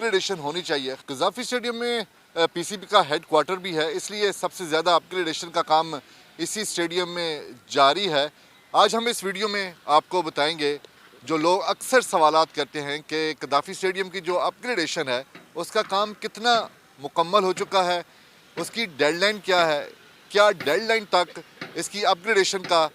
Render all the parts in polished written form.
Upgradation होनी चाहिए। कज़ाफ़ी stadium में पीसीबी का हेड क्वार्टर भी है, इसलिए सबसे ज़्यादा अपग्रेडेशन का काम इसी स्टेडियम में जारी है। आज हम इस वीडियो में आपको बताएंगे, जो लोग अक्सर सवालात करते हैं कि कज़ाफ़ी स्टेडियम की जो अपग्रेडेशन है उसका काम कितना मुकम्मल हो चुका है, उसकी डेडलाइन क्या है, क्या डेडलाइन तक इसकी अपग्रेडेशन का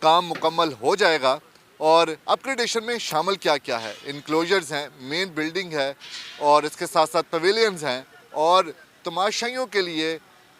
काम मुकम्मल हो जाएगा और अपग्रेडेशन में शामिल क्या क्या है। इनक्लोजर्स हैं, मेन बिल्डिंग है और इसके साथ साथ पवेलियंस हैं और तमाशाइयों के लिए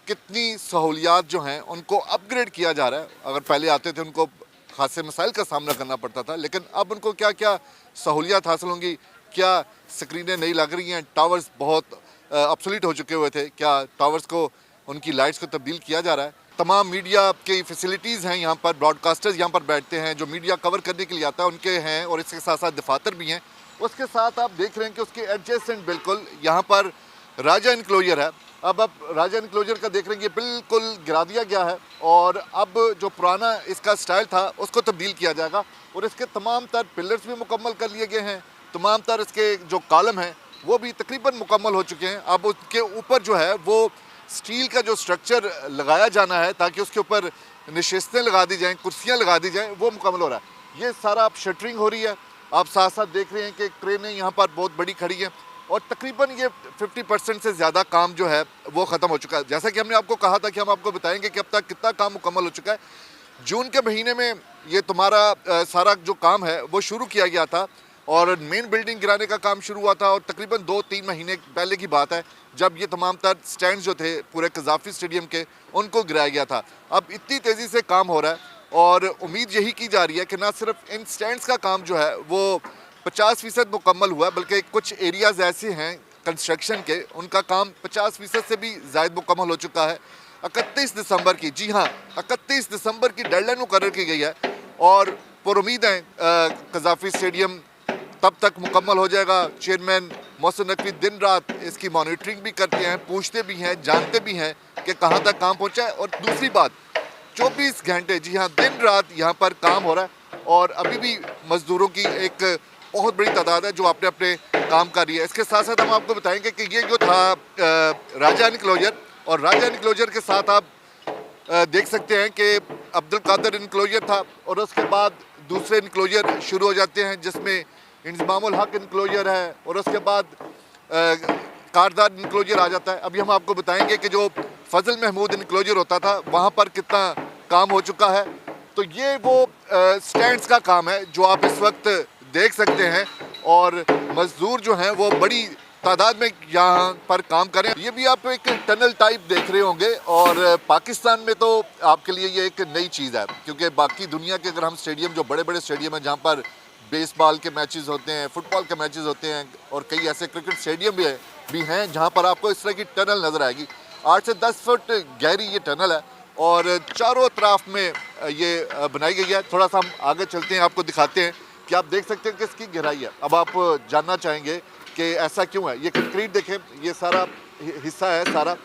कितनी सहूलियात जो हैं उनको अपग्रेड किया जा रहा है। अगर पहले आते थे उनको खासे मसाइल का सामना करना पड़ता था, लेकिन अब उनको क्या क्या सहूलियात हासिल होंगी, क्या स्क्रीनें नई लग रही हैं, टावर्स बहुत ऑब्सोलीट हो चुके हुए थे, क्या टावर्स को उनकी लाइट्स को तब्दील किया जा रहा है। तमाम मीडिया की फैसिलिटीज़ हैं यहाँ पर, ब्रॉडकास्टर्स यहाँ पर बैठते हैं जो मीडिया कवर करने के लिए आता है उनके हैं और इसके साथ साथ दफातर भी हैं। उसके साथ आप देख रहे हैं कि उसके एडजेसेंट बिल्कुल यहाँ पर राजा इनक्लोजर है। अब राजा इनक्लोजर का देख रहे हैं, ये बिल्कुल गिरा दिया गया है और अब जो पुराना इसका स्टाइल था उसको तब्दील किया जाएगा और इसके तमाम तर पिलर्स भी मुकम्मल कर लिए गए हैं, तमाम तर इसके जो कॉलम हैं वो भी तकरीबन मुकम्मल हो चुके हैं। अब उसके ऊपर जो है वो स्टील का जो स्ट्रक्चर लगाया जाना है ताकि उसके ऊपर नशिस्तें लगा दी जाएँ, कुर्सियाँ लगा दी जाएँ, वो मुकम्मल हो रहा है। ये सारा अब शटरिंग हो रही है। आप साथ साथ देख रहे हैं कि ट्रेनें यहाँ पर बहुत बड़ी खड़ी हैं और तकरीबन ये 50% से ज़्यादा काम जो है वो ख़त्म हो चुका है। जैसा कि हमने आपको कहा था कि हम आपको बताएंगे कि अब तक कितना काम मुकम्मल हो चुका है। जून के महीने में ये तुम्हारा सारा जो काम है वो शुरू किया गया था और मेन बिल्डिंग गिराने का काम शुरू हुआ था और तकरीबन 2-3 महीने पहले की बात है जब ये तमाम तर स्टैंड जो थे पूरे कज़ाफ़ी स्टेडियम के उनको गिराया गया था। अब इतनी तेज़ी से काम हो रहा है और उम्मीद यही की जा रही है कि ना सिर्फ इन स्टैंड्स का काम जो है वो 50% मुकम्मल हुआ है, बल्कि कुछ एरियाज़ ऐसे हैं कंस्ट्रक्शन के उनका काम 50% से भी ज़ायद मुकम्मल हो चुका है। 31 दिसंबर की, जी हाँ 31 दिसंबर की डेडलाइन मुकर्रर की गई है और पुरुम्मीद हैं कज़ाफ़ी स्टेडियम तब तक मुकम्मल हो जाएगा। चेयरमैन मोहसिन नकवी दिन रात इसकी मॉनिटरिंग भी करते हैं, पूछते भी हैं, जानते भी हैं कि कहाँ तक काम पहुँचा है। और दूसरी बात, 24 घंटे, जी हाँ दिन रात यहाँ पर काम हो रहा है और अभी भी मज़दूरों की एक बहुत बड़ी तादाद है जो अपने अपने काम कर रही है। इसके साथ साथ हम आपको बताएंगे कि ये जो था राजा इनक्लोजर और राजा इनक्लोजर के साथ आप देख सकते हैं कि अब्दुल कादिर इनक्लोजर था और उसके बाद दूसरे इनक्लोजर शुरू हो जाते हैं जिसमें इंज़मामुल हक इनक्लोजर है और उसके बाद कारदार इनक्लोजर आ जाता है। अभी हम आपको बताएंगे कि जो फजल महमूद इनक्लोजर होता था वहाँ पर कितना काम हो चुका है। तो ये वो स्टैंड्स का काम है जो आप इस वक्त देख सकते हैं और मजदूर जो हैं वो बड़ी तादाद में यहाँ पर काम करें। ये भी आप एक टनल टाइप देख रहे होंगे और पाकिस्तान में तो आपके लिए ये एक नई चीज़ है क्योंकि बाकी दुनिया के अगर हम स्टेडियम, जो बड़े बड़े स्टेडियम हैं जहाँ पर बेसबॉल के मैचेस होते हैं, फुटबॉल के मैचेस होते हैं और कई ऐसे क्रिकेट स्टेडियम भी हैं जहाँ पर आपको इस तरह की टनल नज़र आएगी। 8 से 10 फुट गहरी ये टनल है और चारों तरफ में ये बनाई गई है। थोड़ा सा हम आगे चलते हैं, आपको दिखाते हैं कि आप देख सकते हैं कि इसकी गहराई है। अब आप जानना चाहेंगे कि ऐसा क्यों है। ये कंक्रीट देखें, ये सारा हिस्सा है सारा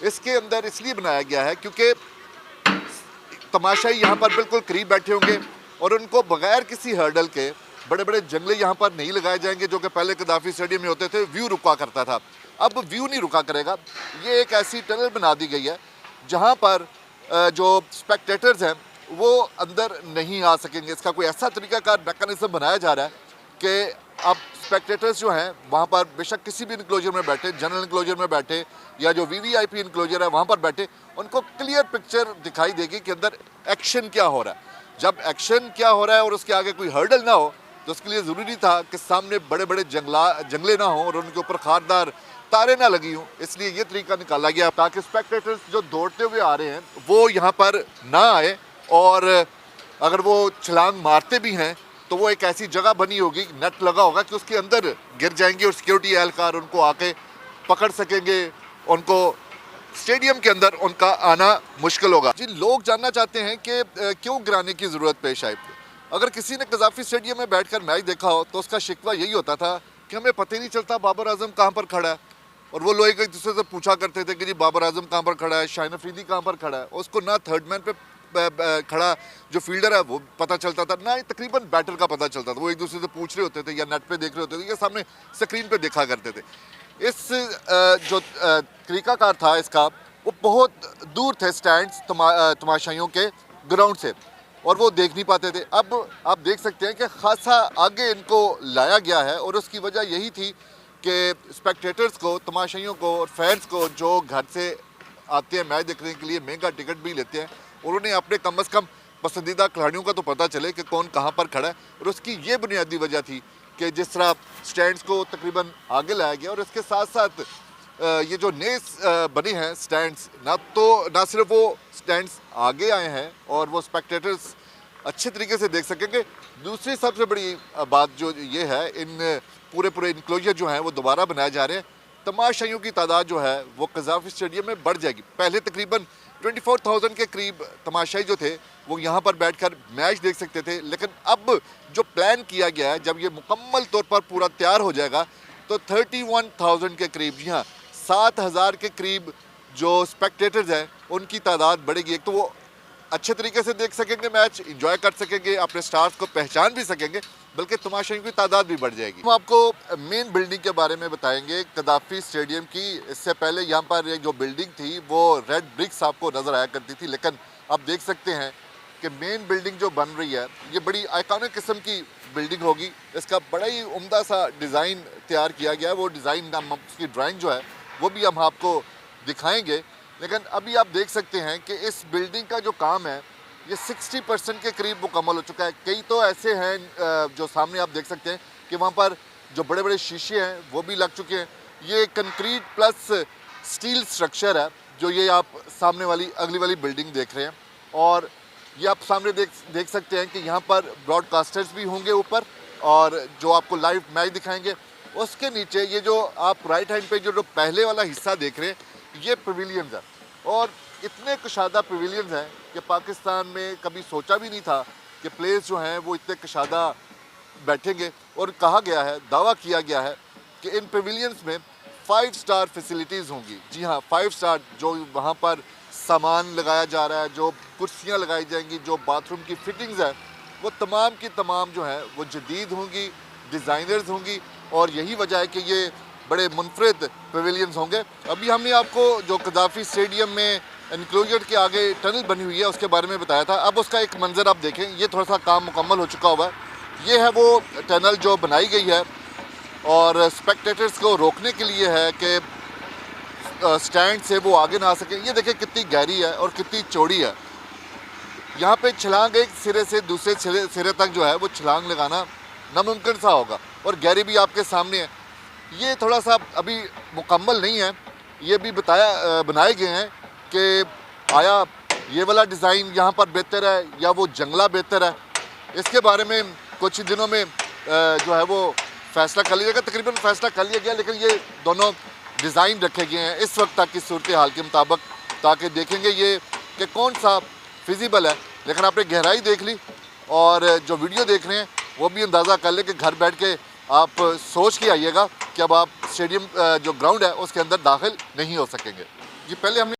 इसके अंदर इसलिए बनाया गया है क्योंकि तमाशाई यहाँ पर बिल्कुल करीब बैठे होंगे और उनको बगैर किसी हर्डल के बड़े बड़े जंगले यहाँ पर नहीं लगाए जाएंगे जो कि पहले कज़ाफ़ी स्टेडियम में होते थे, व्यू रुका करता था। अब व्यू नहीं रुका करेगा। ये एक ऐसी टनल बना दी गई है जहाँ पर जो स्पेक्टेटर्स हैं वो अंदर नहीं आ सकेंगे। इसका कोई ऐसा तरीकाकार मैकेनिज्म बनाया जा रहा है कि अब स्पेक्टेटर्स जो हैं वहाँ पर बेशक किसी भी इनक्लोजर में बैठे, जनरल इनक्लोजर में बैठे या जो वीवीआईपी इनक्लोजर है वहाँ पर बैठे, उनको क्लियर पिक्चर दिखाई देगी कि अंदर एक्शन क्या हो रहा है। जब एक्शन क्या हो रहा है और उसके आगे कोई हर्डल ना हो तो उसके लिए ज़रूरी था कि सामने बड़े बड़े जंगले ना हों और उनके ऊपर खारदार तारे ना लगी हों। इसलिए ये तरीका निकाला गया ताकि स्पेक्टेटर्स जो दौड़ते हुए आ रहे हैं वो यहाँ पर ना आए और अगर वो छलांग मारते भी हैं तो वो एक ऐसी जगह बनी होगी, नेट लगा होगा कि उसके अंदर गिर जाएंगे और सिक्योरिटी एहलकार उनको आके पकड़ सकेंगे, उनको स्टेडियम के अंदर उनका आना मुश्किल होगा। जी, लोग जानना चाहते हैं कि क्यों गिराने की ज़रूरत पेश आई। अगर किसी ने कज़ाफ़ी स्टेडियम में बैठकर मैच देखा हो तो उसका शिकवा यही होता था कि हमें पता ही नहीं चलता बाबर आजम कहाँ पर खड़ा है और वो लोग एक दूसरे से पूछा करते थे कि जी बाबर आजम कहाँ पर खड़ा है, शाहिन अफरीदी कहाँ पर खड़ा है। उसको ना थर्ड मैन पे खड़ा जो फील्डर है वो पता चलता था, ना ही तकरीबन बैटर का पता चलता था। वो एक दूसरे से पूछ रहे होते थे या नेट पे देख रहे होते थे या सामने स्क्रीन पे देखा करते थे। इस जो तरीकाकार था इसका, वो बहुत दूर थे स्टैंड्स तमाशाइयों के ग्राउंड से, और वो देख नहीं पाते थे। अब आप देख सकते हैं कि खासा आगे इनको लाया गया है, और उसकी वजह यही थी कि स्पेक्टेटर्स को, तमाशाइयों को और फैंस को जो घर से आते हैं मैच देखने के लिए, महंगा टिकट भी लेते हैं, उन्होंने अपने कम अज़ कम पसंदीदा खिलाड़ियों का तो पता चले कि कौन कहाँ पर खड़ा है। और उसकी ये बुनियादी वजह थी कि जिस तरह स्टैंड्स को तकरीबन आगे लाया गया, और इसके साथ साथ ये जो नए बने हैं स्टैंड्स, ना सिर्फ वो स्टैंड्स आगे आए हैं और वो स्पेक्टेटर्स अच्छे तरीके से देख सकेंगे। दूसरी सबसे बड़ी बात जो ये है, इन पूरे इनक्लोजर जो हैं वो दोबारा बनाए जा रहे हैं। तमाशाइयों की तादाद जो है वो कज़ाफ़ी स्टेडियम में बढ़ जाएगी। पहले तकरीबन 24,000 के करीब तमाशाई जो थे वो यहाँ पर बैठकर मैच देख सकते थे, लेकिन अब जो प्लान किया गया है, जब ये मुकम्मल तौर पर पूरा तैयार हो जाएगा, तो 31,000 के करीब, जी हाँ 7,000 के करीब जो स्पेक्टेटर्स हैं उनकी तादाद बढ़ेगी। एक तो वो अच्छे तरीके से देख सकेंगे मैच, इंजॉय कर सकेंगे, अपने स्टार्स को पहचान भी सकेंगे, बल्कि तमाशाइयों की तादाद भी बढ़ जाएगी। हम आपको मेन बिल्डिंग के बारे में बताएंगे कज़ाफ़ी स्टेडियम की। इससे पहले यहाँ पर एक जो बिल्डिंग थी वो रेड ब्रिक्स आपको नज़र आया करती थी, लेकिन आप देख सकते हैं कि मेन बिल्डिंग जो बन रही है ये बड़ी आइकॉनिक किस्म की बिल्डिंग होगी। इसका बड़ा ही उम्दा सा डिज़ाइन तैयार किया गया है। वो डिज़ाइन, उसकी ड्राइंग जो है वो भी हम आपको दिखाएंगे। लेकिन अभी आप देख सकते हैं कि इस बिल्डिंग का जो काम है ये 60% के करीब मुकम्मल हो चुका है। कई तो ऐसे हैं जो सामने आप देख सकते हैं कि वहाँ पर जो बड़े बड़े शीशे हैं वो भी लग चुके हैं। ये कंक्रीट प्लस स्टील स्ट्रक्चर है जो ये आप सामने वाली अगली वाली बिल्डिंग देख रहे हैं। और ये आप सामने देख सकते हैं कि यहाँ पर ब्रॉडकास्टर्स भी होंगे ऊपर, और जो आपको लाइव मैच दिखाएंगे। उसके नीचे ये जो आप राइट हैंड पे जो पहले वाला हिस्सा देख रहे हैं ये पवेलियंस है, और इतने कुशादा पवेलियंस हैं कि पाकिस्तान में कभी सोचा भी नहीं था कि प्लेयर्स जो हैं वो इतने कुशादा बैठेंगे। और कहा गया है, दावा किया गया है कि इन पवेलियंस में 5 स्टार फैसिलिटीज़ होंगी। जी हाँ 5 स्टार, जो वहाँ पर सामान लगाया जा रहा है, जो कुर्सियाँ लगाई जाएंगी, जो बाथरूम की फिटिंग्स है, वो तमाम की तमाम जो है वो जदीद होंगी, डिज़ाइनर्स होंगी, और यही वजह है कि ये बड़े मुनफरद पवेलियंस होंगे। अभी हमने आपको जो कज़ाफ़ी स्टेडियम में इनक्लोजर के आगे टनल बनी हुई है उसके बारे में बताया था। अब उसका एक मंजर आप देखें, ये थोड़ा सा काम मुकम्मल हो चुका हुआ है। ये है वो टनल जो बनाई गई है, और स्पेक्टेटर्स को रोकने के लिए है कि स्टैंड से वो आगे ना आ सके। ये देखें कितनी गहरी है और कितनी चौड़ी है। यहाँ पे छलांग एक सिरे से दूसरे सिरे तक जो है वो छलांग लगाना नामुमकिन सा होगा, और गहरी भी आपके सामने है। ये थोड़ा सा अभी मुकम्मल नहीं है, ये भी बनाए गए हैं कि आया ये वाला डिज़ाइन यहाँ पर बेहतर है या वो जंगला बेहतर है। इसके बारे में कुछ ही दिनों में जो है वो फ़ैसला कर लिया जाएगा। तकरीबन फ़ैसला कर लिया गया, लेकिन ये दोनों डिज़ाइन रखे गए हैं इस वक्त तक की सूरत हाल के मुताबिक, ताकि देखेंगे ये कि कौन सा फिजिबल है। लेकिन आपने गहराई देख ली, और जो वीडियो देख रहे हैं वो भी अंदाज़ा कर ले कि घर बैठ के आप सोच के आइएगा कि अब आप स्टेडियम जो ग्राउंड है उसके अंदर दाखिल नहीं हो सकेंगे। जी पहले हमने